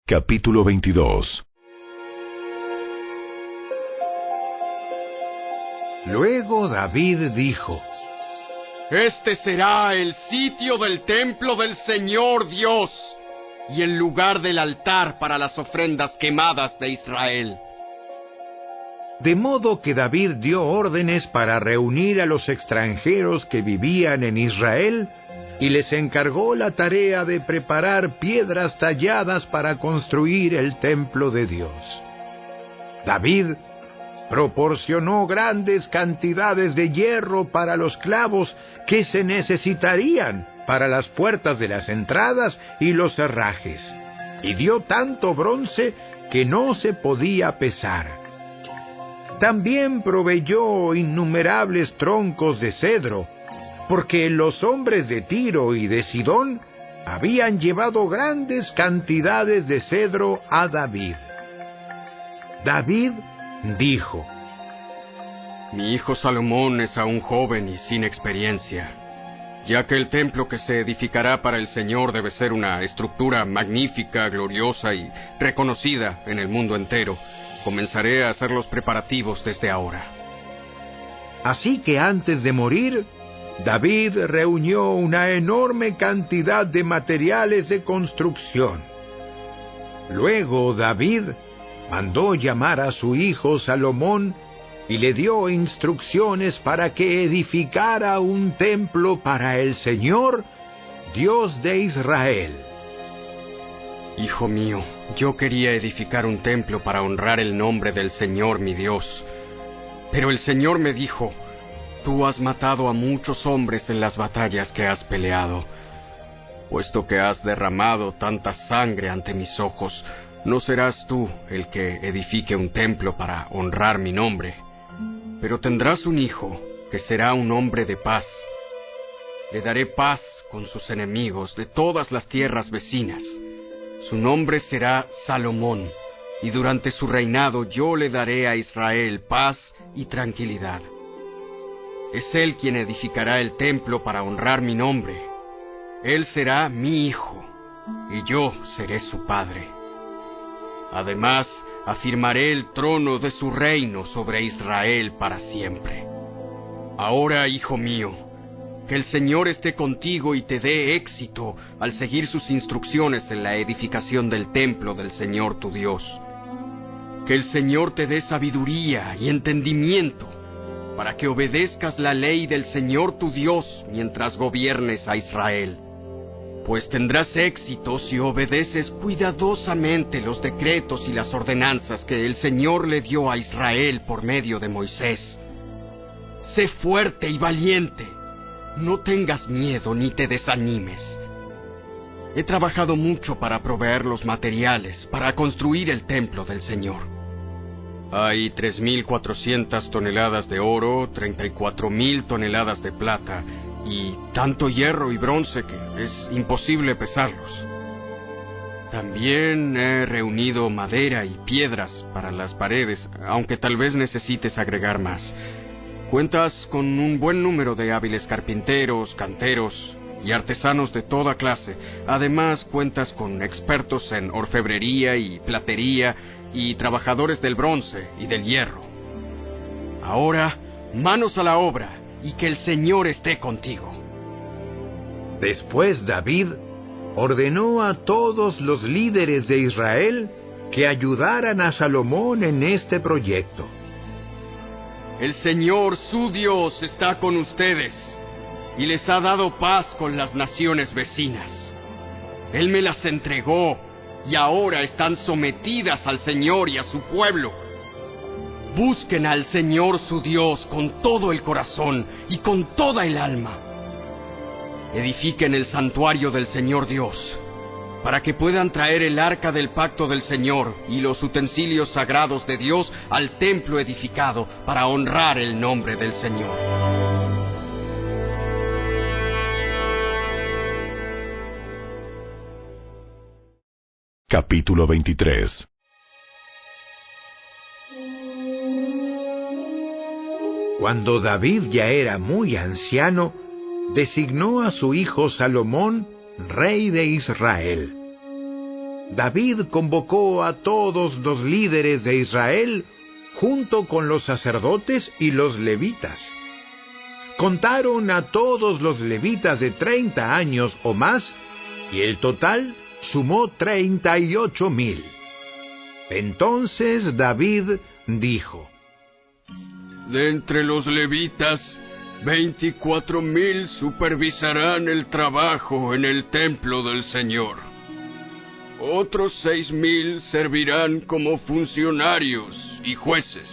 Capítulo 22. Luego David dijo: Este será el sitio del templo del Señor Dios y el lugar del altar para las ofrendas quemadas de Israel. De modo que David dio órdenes para reunir a los extranjeros que vivían en Israel y les encargó la tarea de preparar piedras talladas para construir el templo de Dios. David proporcionó grandes cantidades de hierro para los clavos que se necesitarían para las puertas de las entradas y los herrajes, y dio tanto bronce que no se podía pesar. También proveyó innumerables troncos de cedro, porque los hombres de Tiro y de Sidón habían llevado grandes cantidades de cedro a David. David dijo: Mi hijo Salomón es aún joven y sin experiencia, ya que el templo que se edificará para el Señor debe ser una estructura magnífica, gloriosa y reconocida en el mundo entero. Comenzaré a hacer los preparativos desde ahora. Así que antes de morir, David reunió una enorme cantidad de materiales de construcción. Luego David mandó llamar a su hijo Salomón y le dio instrucciones para que edificara un templo para el Señor, Dios de Israel. Hijo mío, yo quería edificar un templo para honrar el nombre del Señor mi Dios. Pero el Señor me dijo: Tú has matado a muchos hombres en las batallas que has peleado. Puesto que has derramado tanta sangre ante mis ojos, no serás tú el que edifique un templo para honrar mi nombre. Pero tendrás un hijo que será un hombre de paz. Le daré paz con sus enemigos de todas las tierras vecinas. Su nombre será Salomón, y durante su reinado yo le daré a Israel paz y tranquilidad. Es él quien edificará el templo para honrar mi nombre. Él será mi hijo, y yo seré su padre. Además, afirmaré el trono de su reino sobre Israel para siempre. Ahora, hijo mío, que el Señor esté contigo y te dé éxito al seguir sus instrucciones en la edificación del templo del Señor tu Dios. Que el Señor te dé sabiduría y entendimiento para que obedezcas la ley del Señor tu Dios mientras gobiernes a Israel. Pues tendrás éxito si obedeces cuidadosamente los decretos y las ordenanzas que el Señor le dio a Israel por medio de Moisés. Sé fuerte y valiente. No tengas miedo ni te desanimes. He trabajado mucho para proveer los materiales para construir el templo del Señor. Hay 3,400 toneladas de oro, 34,000 toneladas de plata y tanto hierro y bronce que es imposible pesarlos. También he reunido madera y piedras para las paredes, aunque tal vez necesites agregar más. Cuentas con un buen número de hábiles carpinteros, canteros y artesanos de toda clase. Además, cuentas con expertos en orfebrería y platería y trabajadores del bronce y del hierro. Ahora, manos a la obra y que el Señor esté contigo. Después David ordenó a todos los líderes de Israel que ayudaran a Salomón en este proyecto. El Señor, su Dios, está con ustedes y les ha dado paz con las naciones vecinas. Él me las entregó y ahora están sometidas al Señor y a su pueblo. Busquen al Señor su Dios con todo el corazón y con toda el alma. Edifiquen el santuario del Señor Dios, para que puedan traer el arca del pacto del Señor y los utensilios sagrados de Dios al templo edificado para honrar el nombre del Señor. Capítulo 23. Cuando David ya era muy anciano, designó a su hijo Salomón rey de Israel. David convocó a todos los líderes de Israel junto con los sacerdotes y los levitas. Contaron a todos los levitas de 30 años o más, y el total sumó 38,000. Entonces David dijo: De entre los levitas, 24,000 supervisarán el trabajo en el templo del Señor. Otros 6,000 servirán como funcionarios y jueces.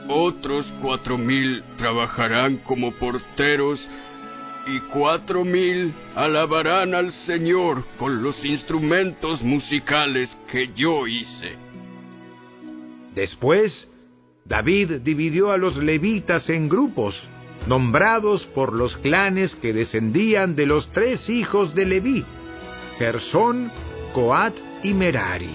Otros 4,000 trabajarán como porteros y 4,000 alabarán al Señor con los instrumentos musicales que yo hice. Después, David dividió a los levitas en grupos, nombrados por los clanes que descendían de los 3 hijos de Leví: Gersón, Coat y Merari.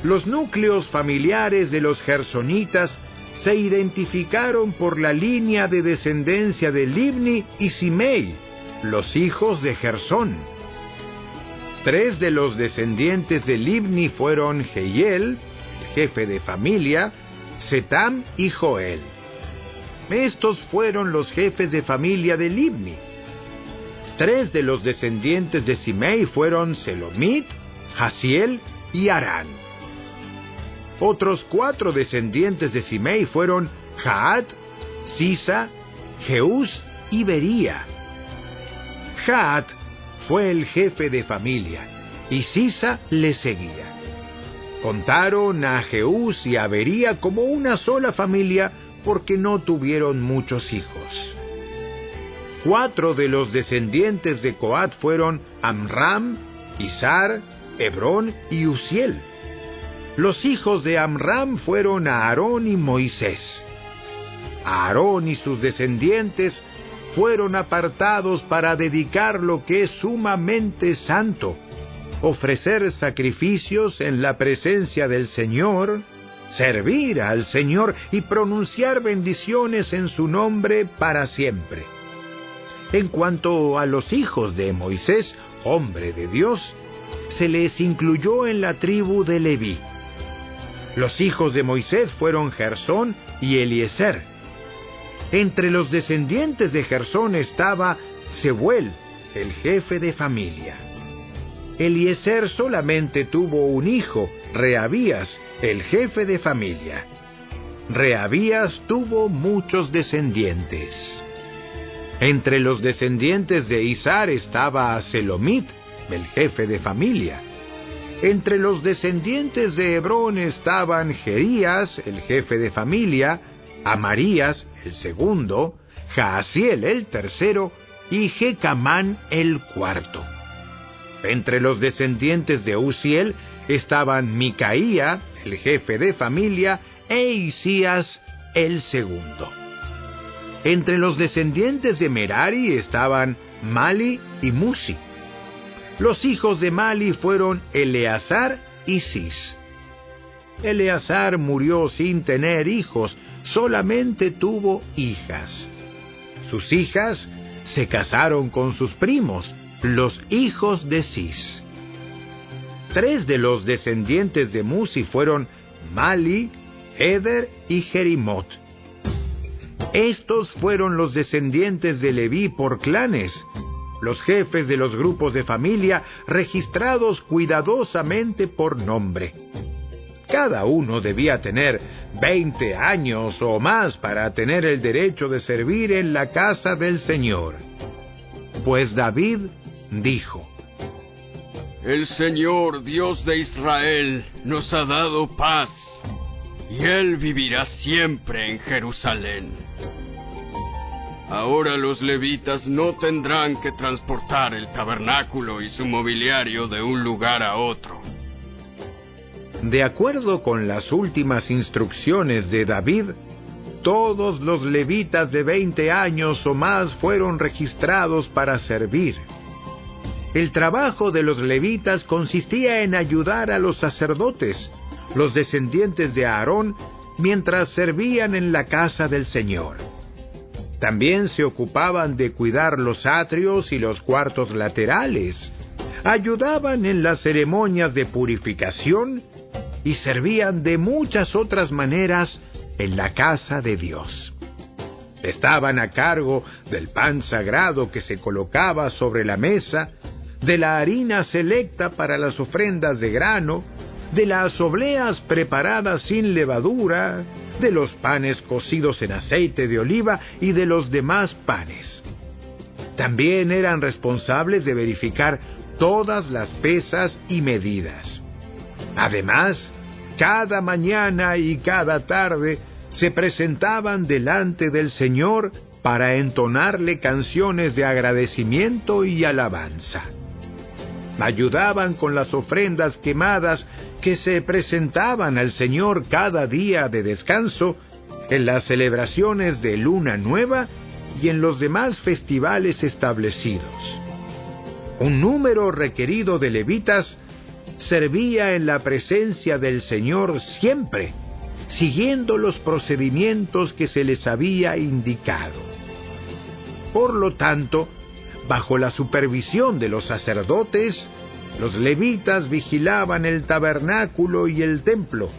Los núcleos familiares de los gersonitas se identificaron por la línea de descendencia de Libni y Simei, los hijos de Gersón. 3 de los descendientes de Libni fueron Jehiel, el jefe de familia, Setam y Joel. Estos fueron los jefes de familia de Libni. 3 de los descendientes de Simei fueron Selomit, Hasiel y Arán. Otros 4 descendientes de Simei fueron Jaat, Sisa, Jeús y Bería. Jaat fue el jefe de familia, y Sisa le seguía. Contaron a Jeús y a Bería como una sola familia porque no tuvieron muchos hijos. 4 de los descendientes de Coat fueron Amram, Izar, Hebrón y Uziel. Los hijos de Amram fueron Aarón y Moisés. Aarón y sus descendientes fueron apartados para dedicar lo que es sumamente santo, ofrecer sacrificios en la presencia del Señor, servir al Señor y pronunciar bendiciones en su nombre para siempre. En cuanto a los hijos de Moisés, hombre de Dios, se les incluyó en la tribu de Leví. Los hijos de Moisés fueron Gersón y Eliezer. Entre los descendientes de Gersón estaba Sebuel, el jefe de familia. Eliezer solamente tuvo un hijo, Rehabías, el jefe de familia. Rehabías tuvo muchos descendientes. Entre los descendientes de Izar estaba Selomit, el jefe de familia. Entre los descendientes de Hebrón estaban Jerías, el jefe de familia, Amarías, el segundo, Jaasiel, el tercero, y Jecamán, el cuarto. Entre los descendientes de Uziel estaban Micaía, el jefe de familia, e Isías, el segundo. Entre los descendientes de Merari estaban Mali y Musi. Los hijos de Mali fueron Eleazar y Cis. Eleazar murió sin tener hijos, solamente tuvo hijas. Sus hijas se casaron con sus primos, los hijos de Cis. 3 de los descendientes de Musi fueron Mali, Eder y Jerimot. Estos fueron los descendientes de Leví por clanes, los jefes de los grupos de familia registrados cuidadosamente por nombre. Cada uno debía tener 20 años o más para tener el derecho de servir en la casa del Señor. Pues David dijo: El Señor, Dios de Israel, nos ha dado paz, y Él vivirá siempre en Jerusalén. Ahora los levitas no tendrán que transportar el tabernáculo y su mobiliario de un lugar a otro. De acuerdo con las últimas instrucciones de David, todos los levitas de 20 años o más fueron registrados para servir. El trabajo de los levitas consistía en ayudar a los sacerdotes, los descendientes de Aarón, mientras servían en la casa del Señor. También se ocupaban de cuidar los atrios y los cuartos laterales, ayudaban en las ceremonias de purificación y servían de muchas otras maneras en la casa de Dios. Estaban a cargo del pan sagrado que se colocaba sobre la mesa, de la harina selecta para las ofrendas de grano, de las obleas preparadas sin levadura, de los panes cocidos en aceite de oliva y de los demás panes. También eran responsables de verificar todas las pesas y medidas. Además, cada mañana y cada tarde se presentaban delante del Señor para entonarle canciones de agradecimiento y alabanza. Ayudaban con las ofrendas quemadas que se presentaban al Señor cada día de descanso, en las celebraciones de Luna Nueva y en los demás festivales establecidos. Un número requerido de levitas servía en la presencia del Señor siempre, siguiendo los procedimientos que se les había indicado. Por lo tanto, bajo la supervisión de los sacerdotes, los levitas vigilaban el tabernáculo y el templo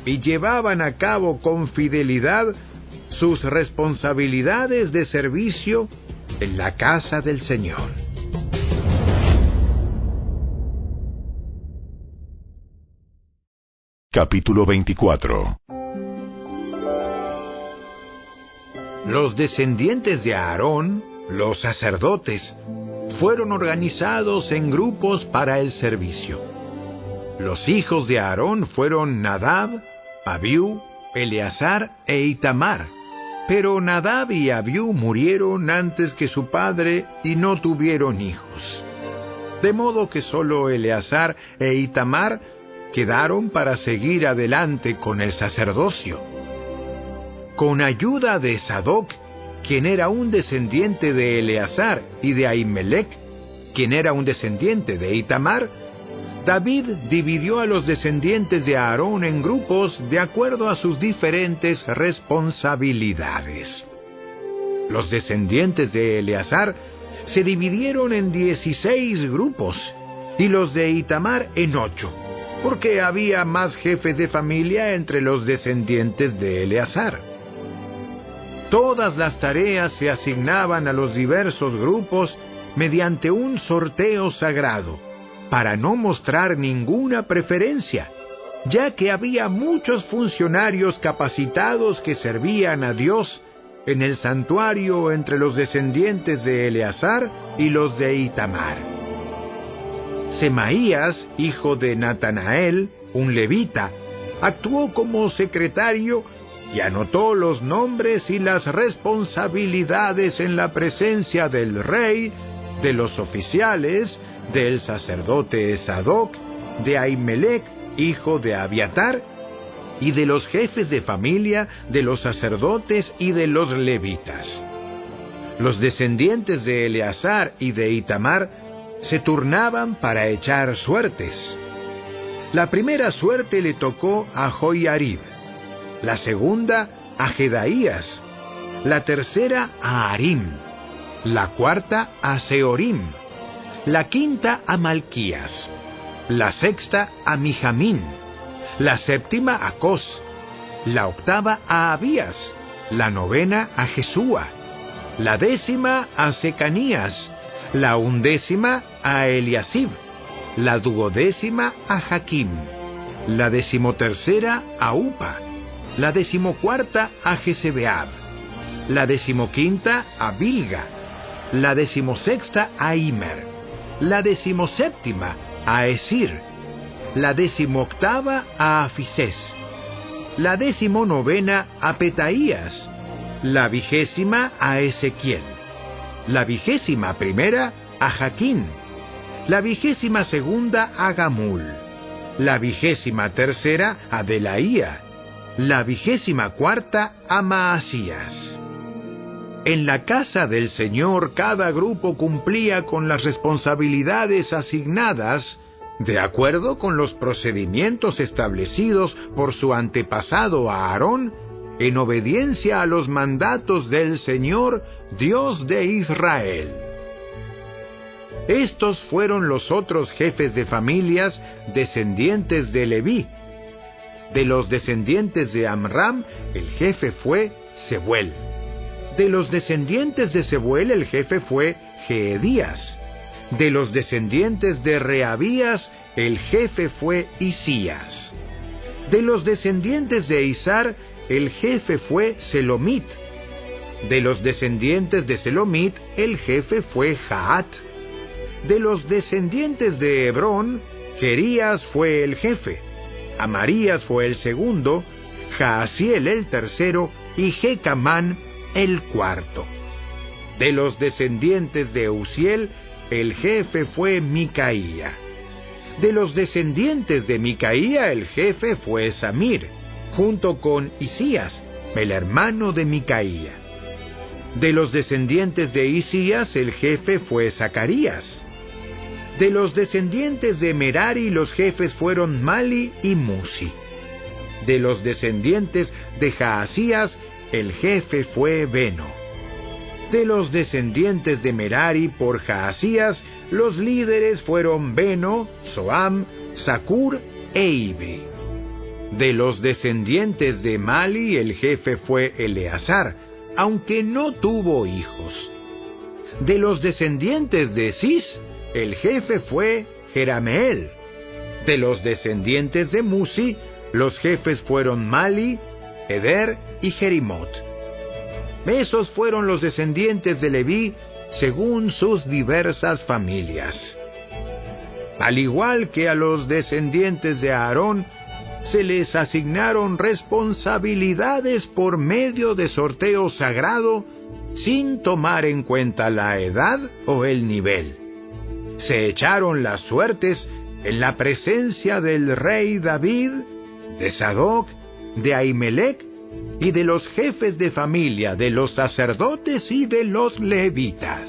y llevaban a cabo con fidelidad sus responsabilidades de servicio en la casa del Señor. Capítulo 24. Los descendientes de Aarón, los sacerdotes, fueron organizados en grupos para el servicio. Los hijos de Aarón fueron Nadab, Abiú, Eleazar e Itamar. Pero Nadab y Abiú murieron antes que su padre y no tuvieron hijos. De modo que solo Eleazar e Itamar quedaron para seguir adelante con el sacerdocio. Con ayuda de Sadoc, quien era un descendiente de Eleazar, y de Ahimelech, quien era un descendiente de Itamar, David dividió a los descendientes de Aarón en grupos de acuerdo a sus diferentes responsabilidades. Los descendientes de Eleazar se dividieron en 16 grupos, y los de Itamar en 8, porque había más jefes de familia entre los descendientes de Eleazar. Todas las tareas se asignaban a los diversos grupos mediante un sorteo sagrado, para no mostrar ninguna preferencia, ya que había muchos funcionarios capacitados que servían a Dios en el santuario entre los descendientes de Eleazar y los de Itamar. Semaías, hijo de Natanael, un levita, actuó como secretario y anotó los nombres y las responsabilidades en la presencia del rey, de los oficiales, del sacerdote Sadoc, de Ahimelech, hijo de Abiatar, y de los jefes de familia, de los sacerdotes y de los levitas. Los descendientes de Eleazar y de Itamar se turnaban para echar suertes. La primera suerte le tocó a Joiarib, la segunda a Jedaías, la tercera a Harim, la cuarta a Seorim, la quinta a Malquías, la sexta a Mijamín, la séptima a Cos, la octava a Abías, la novena a Jesúa, la décima a Secanías, la undécima a Eliasib, la duodécima a Jaquim, la decimotercera a Upa, la decimocuarta a Jezebeab, la decimoquinta a Bilga, la decimosexta a Imer, la decimoséptima a Esir, la decimoctava a Afisés, la decimonovena a Petaías, la 20ª a Ezequiel, la 21ª a Jaquín, la 22ª a Gamul, la 23ª a Delaía, la 24ª a Maasías. En la casa del Señor cada grupo cumplía con las responsabilidades asignadas de acuerdo con los procedimientos establecidos por su antepasado Aarón, en obediencia a los mandatos del Señor, Dios de Israel. Estos fueron los otros jefes de familias descendientes de Leví. De los descendientes de Amram, el jefe fue Sebuel. De los descendientes de Sebuel, el jefe fue Jeedías. De los descendientes de Reabías, el jefe fue Isías. De los descendientes de Isar, el jefe fue Selomit. De los descendientes de Selomit, el jefe fue Jaat. De los descendientes de Hebrón, Jerías fue el jefe, Amarías fue el segundo, Jaasiel el tercero y Jecamán el cuarto. De los descendientes de Uziel, el jefe fue Micaía. De los descendientes de Micaía, el jefe fue Samir, junto con Isías, el hermano de Micaía. De los descendientes de Isías, el jefe fue Zacarías. De los descendientes de Merari, los jefes fueron Mali y Musi. De los descendientes de Jaasías, el jefe fue Beno. De los descendientes de Merari por Jaasías, los líderes fueron Beno, Soam, Zacur e Ibi. De los descendientes de Mali, el jefe fue Eleazar, aunque no tuvo hijos. De los descendientes de Cis, el jefe fue Jerameel. De los descendientes de Musi, los jefes fueron Mali, Eder y Jerimot. Esos fueron los descendientes de Leví según sus diversas familias. Al igual que a los descendientes de Aarón, se les asignaron responsabilidades por medio de sorteo sagrado sin tomar en cuenta la edad o el nivel. Se echaron las suertes en la presencia del rey David, de Sadoc, de Ahimelech y de los jefes de familia, de los sacerdotes y de los levitas.